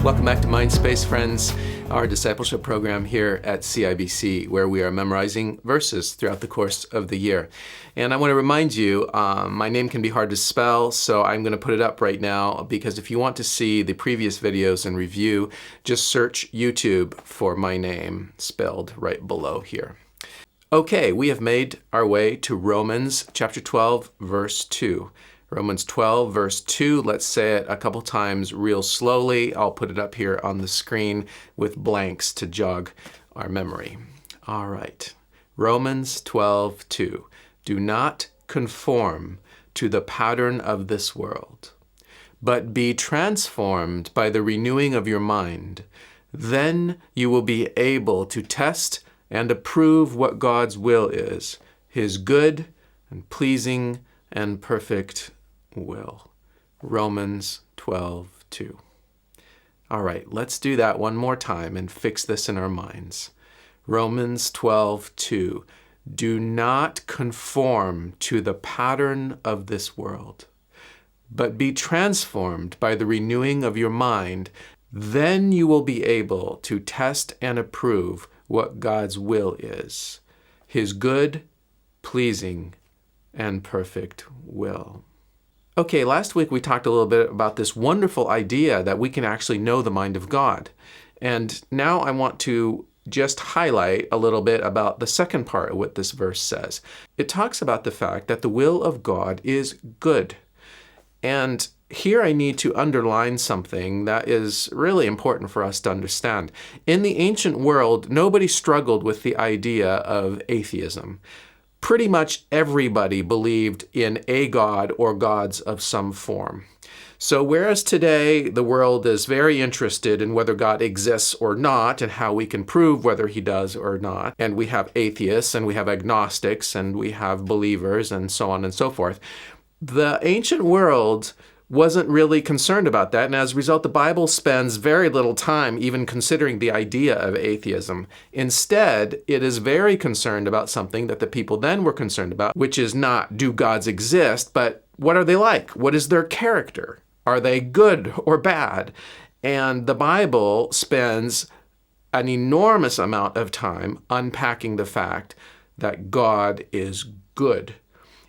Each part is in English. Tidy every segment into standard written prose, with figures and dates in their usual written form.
Welcome back to Mindspace, friends, our discipleship program here at CIBC, where we are memorizing verses throughout the course of the year. And I want to remind you, my name can be hard to spell, so I'm going to put it up right now, because if you want to see the previous videos and review, just search YouTube for my name spelled right below here. Okay, we have made our way to Romans chapter 12, verse 2. Romans 12, verse 2, let's say it a couple times real slowly. I'll put it up here on the screen with blanks to jog our memory. All right. Romans 12, 2. Do not conform to the pattern of this world, but be transformed by the renewing of your mind. Then you will be able to test and approve what God's will is, his good and pleasing and perfect will. Romans 12, 2. All right, let's do that one more time and fix this in our minds. Romans 12, 2. Do not conform to the pattern of this world, but be transformed by the renewing of your mind. Then you will be able to test and approve what God's will is, his good, pleasing, and perfect will. Okay, last week we talked a little bit about this wonderful idea that we can actually know the mind of God. And now I want to just highlight a little bit about the second part of what this verse says. It talks about the fact that the will of God is good. And here I need to underline something that is really important for us to understand. In the ancient world, nobody struggled with the idea of atheism. Pretty much everybody believed in a God or gods of some form. So whereas today the world is very interested in whether God exists or not and how we can prove whether he does or not, and we have atheists and we have agnostics and we have believers and so on and so forth, the ancient world wasn't really concerned about that, and as a result, the Bible spends very little time even considering the idea of atheism. Instead, it is very concerned about something that the people then were concerned about, which is not do gods exist, but what are they like? What is their character? Are they good or bad? And the Bible spends an enormous amount of time unpacking the fact that God is good.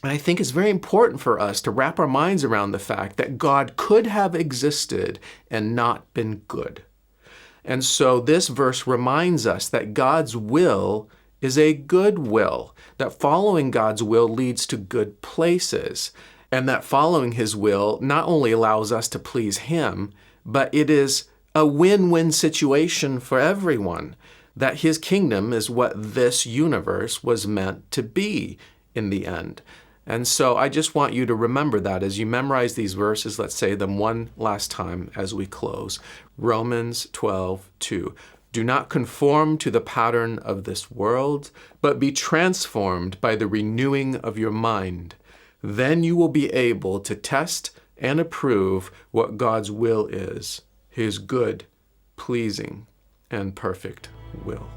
And I think it's very important for us to wrap our minds around the fact that God could have existed and not been good. And so this verse reminds us that God's will is a good will, that following God's will leads to good places, and that following his will not only allows us to please him, but it is a win-win situation for everyone, that his kingdom is what this universe was meant to be in the end. And so I just want you to remember that as you memorize these verses. Let's say them one last time as we close. Romans 12, 2. Do not conform to the pattern of this world, but be transformed by the renewing of your mind. Then you will be able to test and approve what God's will is, his good, pleasing, and perfect will.